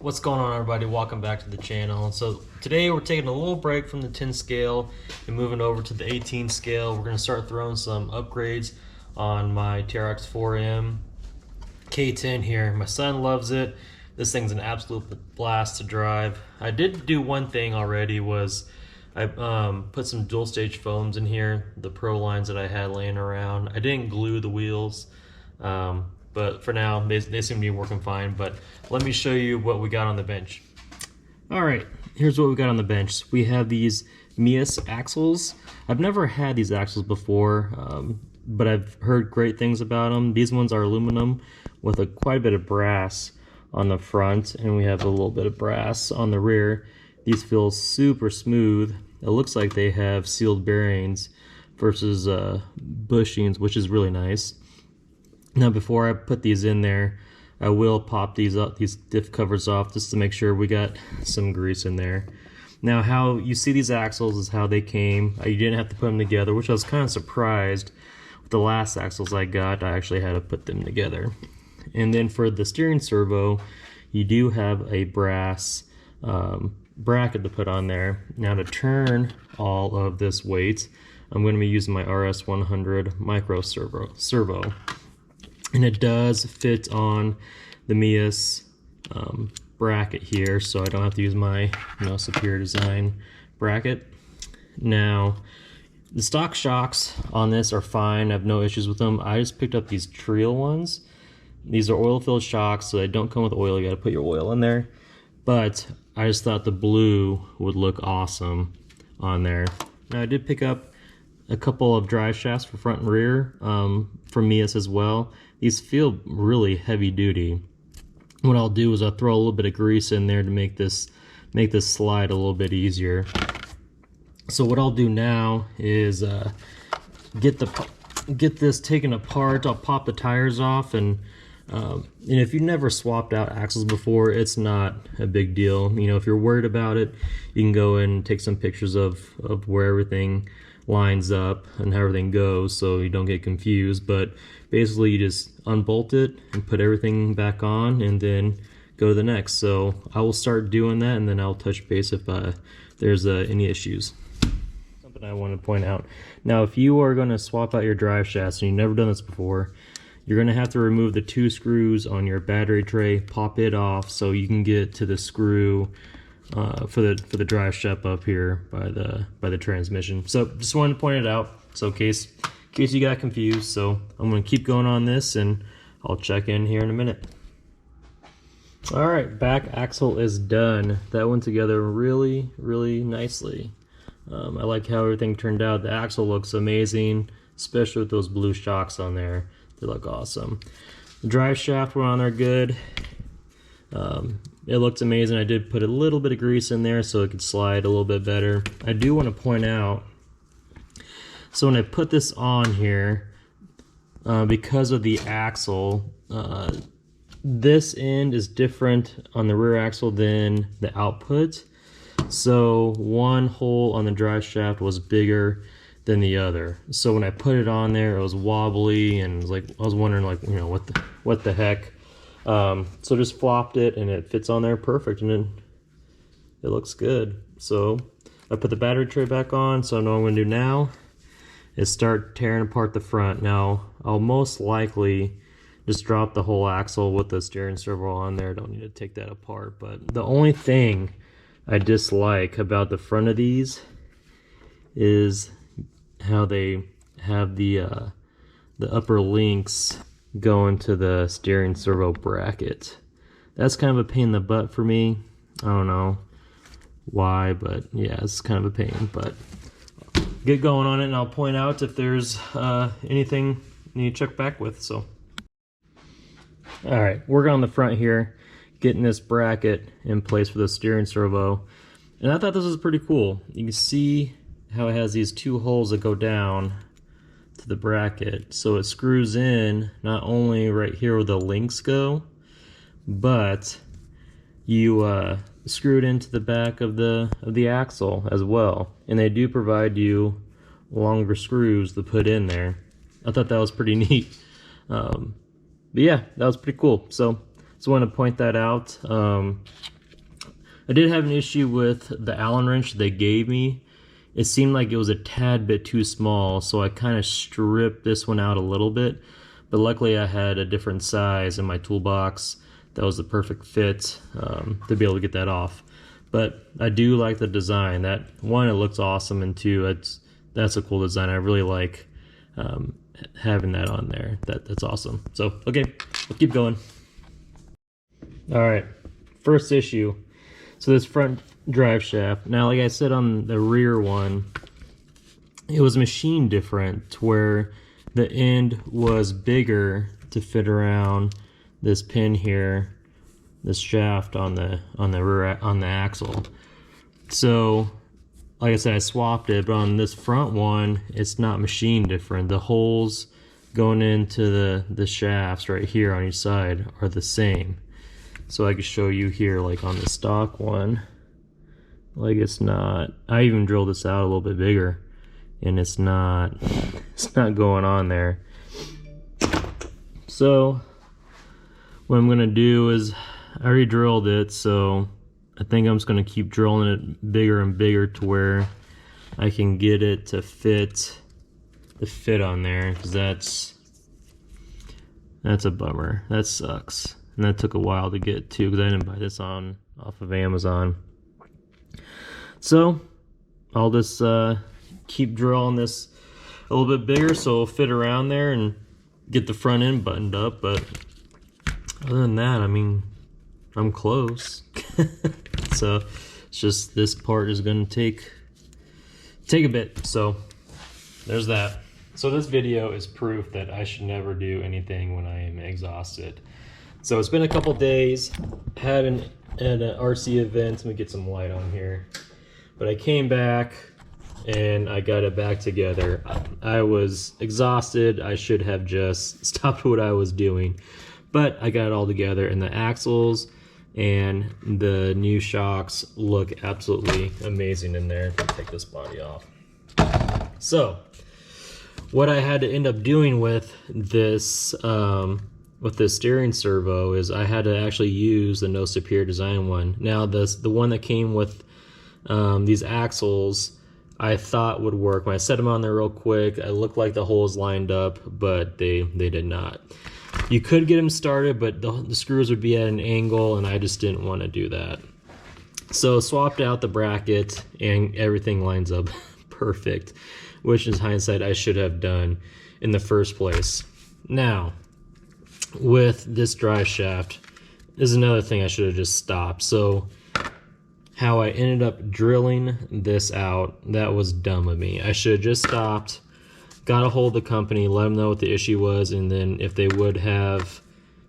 What's going on, everybody? Welcome back to the channel. So today we're taking a little break from the 10 scale and moving over to the 18 scale. We're going to start throwing some upgrades on my TRX4M K10 here. My son loves it. This thing's an absolute blast to drive. I did do one thing already, was I put some dual stage foams in here, the Pro lines that I had laying around. I didn't glue the wheels. But for now, they seem to be working fine. But let me show you what we got on the bench. All right, here's what we got on the bench. We have these Meus axles. I've never had these axles before, but I've heard great things about them. These ones are aluminum with quite a bit of brass on the front, and we have a little bit of brass on the rear. These feel super smooth. It looks like they have sealed bearings versus bushings, which is really nice. Now, before I put these in there, I will pop these diff covers off just to make sure we got some grease in there. Now, how you see these axles is how they came. You didn't have to put them together, which I was kind of surprised. With the last axles I got, I actually had to put them together. And then for the steering servo, you do have a brass bracket to put on there. Now, to turn all of this weight, I'm going to be using my RS100 micro servo. And it does fit on the Meus bracket here, so I don't have to use my Superior Design bracket. Now, the stock shocks on this are fine. I have no issues with them. I just picked up these Trio ones. These are oil-filled shocks, so they don't come with oil. You got to put your oil in there. But I just thought the blue would look awesome on there. Now, I did pick up a couple of drive shafts for front and rear from Meus as well. These feel really heavy duty. What I'll do is I'll throw a little bit of grease in there to make this slide a little bit easier. So what I'll do now is get this taken apart. I'll pop the tires off, and if you've never swapped out axles before, it's not a big deal. If you're worried about it, you can go and take some pictures of where everything lines up and how everything goes, so you don't get confused. But basically, you just unbolt it and put everything back on, and then go to the next. So I will start doing that, and then I'll touch base if there's any issues. Something I want to point out. Now, if you are going to swap out your drive shafts and you've never done this before, you're going to have to remove the 2 screws on your battery tray, pop it off so you can get to the screw for the drive shaft up here by the transmission. So just wanted to point it out, so in case you got confused. So I'm going to keep going on this, and I'll check in here in a minute. All right, back axle is done. That went together really nicely. I like how everything turned out. The axle looks amazing, especially with those blue shocks on there. They look awesome. The drive shaft went on there good. It looks amazing. I did put a little bit of grease in there so it could slide a little bit better. I do want to point out, so when I put this on here, because of the axle, this end is different on the rear axle than the output. So one hole on the drive shaft was bigger than the other. So when I put it on there, it was wobbly, and I was wondering what the heck. So just flopped it, and it fits on there perfect, and it looks good. So I put the battery tray back on. So I know what I'm going to do now is start tearing apart the front. Now, I'll most likely just drop the whole axle with the steering servo on there. Don't need to take that apart. But the only thing I dislike about the front of these is how they have the upper links going to the steering servo bracket. That's kind of a pain in the butt for me. I don't know why, but yeah, it's kind of a pain. But get going on it, and I'll point out if there's anything you need to check back with. So, all right, working on the front here, getting this bracket in place for the steering servo, and I thought this was pretty cool. You can see how it has these 2 holes that go down to the bracket, so it screws in not only right here where the links go, but you screw it into the back of the axle as well, and they do provide you longer screws to put in there. I thought that was pretty neat. But yeah, that was pretty cool. So Just want to point that out. I did have an issue with the Allen wrench they gave me. It seemed like it was a tad bit too small, so I kind of stripped this one out a little bit. But luckily I had a different size in my toolbox that was the perfect fit to be able to get that off. But I do like the design. That one, it looks awesome, and two, that's a cool design. I really like having that on there. That's awesome. So okay, we'll keep going. All right, first issue. So this front drive shaft. Now, like I said on the rear one, it was machined different to where the end was bigger to fit around this pin here, this shaft on the rear on the axle. So, like I said, I swapped it, but on this front one, it's not machined different. The holes going into the shafts right here on each side are the same. So I can show you here, like on the stock one, like it's not. I even drilled this out a little bit bigger, and it's not going on there. So what I'm gonna do is, I already drilled it, so I think I'm just gonna keep drilling it bigger and bigger to where I can get it to fit on there, because that's a bummer. That sucks. And that took a while to get to, because I didn't buy this off of Amazon. So I'll just keep drilling this a little bit bigger so it'll fit around there and get the front end buttoned up. But other than that, I mean, I'm close. So it's just this part is going to take a bit. So there's that. So this video is proof that I should never do anything when I am exhausted. So it's been a couple days, had an RC event. Let me get some light on here. But I came back and I got it back together. I was exhausted. I should have just stopped what I was doing. But I got it all together, and the axles and the new shocks look absolutely amazing in there. Let me take this body off. So what I had to end up doing with this steering servo is I had to actually use the No Superior Design one. Now the one that came with these axles, I thought would work. When I set them on there real quick, it looked like the holes lined up, but they did not. You could get them started, but the screws would be at an angle, and I just didn't want to do that. So swapped out the bracket, and everything lines up perfect, which in hindsight I should have done in the first place. Now, with this drive shaft is another thing I should have just stopped. So how I ended up drilling this out, that was dumb of me. I should have just stopped, got a hold of the company, let them know what the issue was, and then if they would have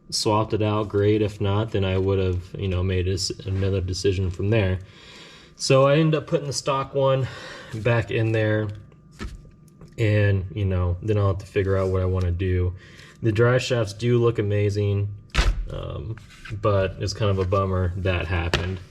swapped it out, great. If not, then I would have, made another decision from there. So I ended up putting the stock one back in there, and then I'll have to figure out what I want to do. The drive shafts do look amazing, but it's kind of a bummer that happened.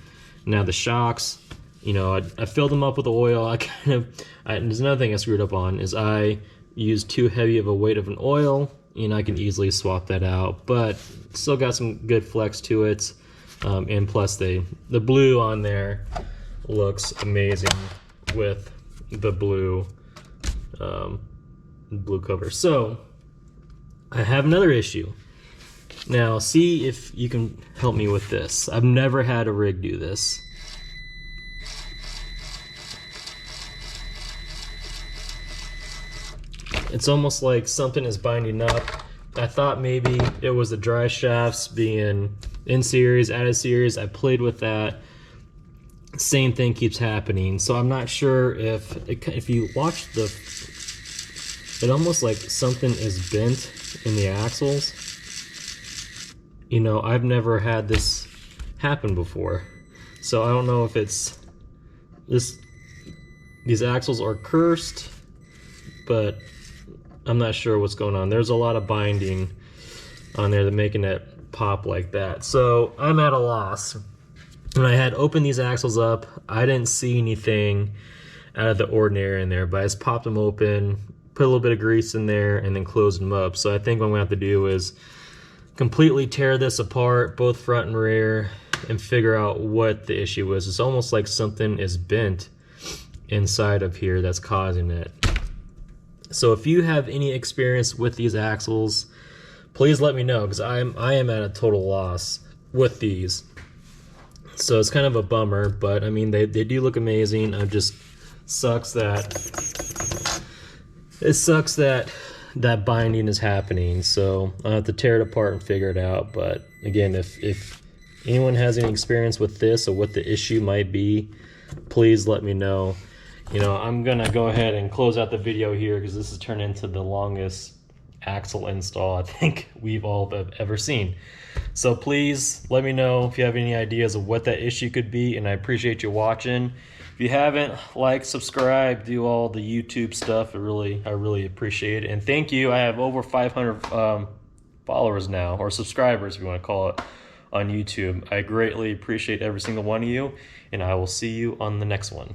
Now the shocks, I filled them up with oil. There's another thing I screwed up on, is I used too heavy of a weight of an oil, and I can easily swap that out, but still got some good flex to it. And plus the blue on there looks amazing with the blue cover. So I have another issue. Now, see if you can help me with this. I've never had a rig do this. It's almost like something is binding up. I thought maybe it was the drive shafts being in series, out of series. I played with that. Same thing keeps happening. So I'm not sure if you watch it almost like something is bent in the axles. I've never had this happen before, so I don't know if it's these axles are cursed, but I'm not sure what's going on. There's a lot of binding on there that's making it pop like that. So I'm at a loss. When I had opened these axles up, I didn't see anything out of the ordinary in there, but I just popped them open, put a little bit of grease in there, and then closed them up. So I think what I'm gonna have to do is completely tear this apart, both front and rear, and figure out what the issue was. It's almost like something is bent inside of here that's causing it. So if you have any experience with these axles, please let me know, because I am at a total loss with these. So it's kind of a bummer, but I mean, they do look amazing. It just sucks that that binding is happening. So I'll have to tear it apart and figure it out. But again, if anyone has any experience with this or what the issue might be, please let me know. You know, I'm gonna go ahead and close out the video here, because this has turned into the longest axle install I think we've all ever seen. So please let me know if you have any ideas of what that issue could be, and I appreciate you watching. If you haven't, like, subscribe, do all the YouTube stuff. I really appreciate it. And thank you. I have over 500 followers now, or subscribers if you want to call it, on YouTube. I greatly appreciate every single one of you, and I will see you on the next one.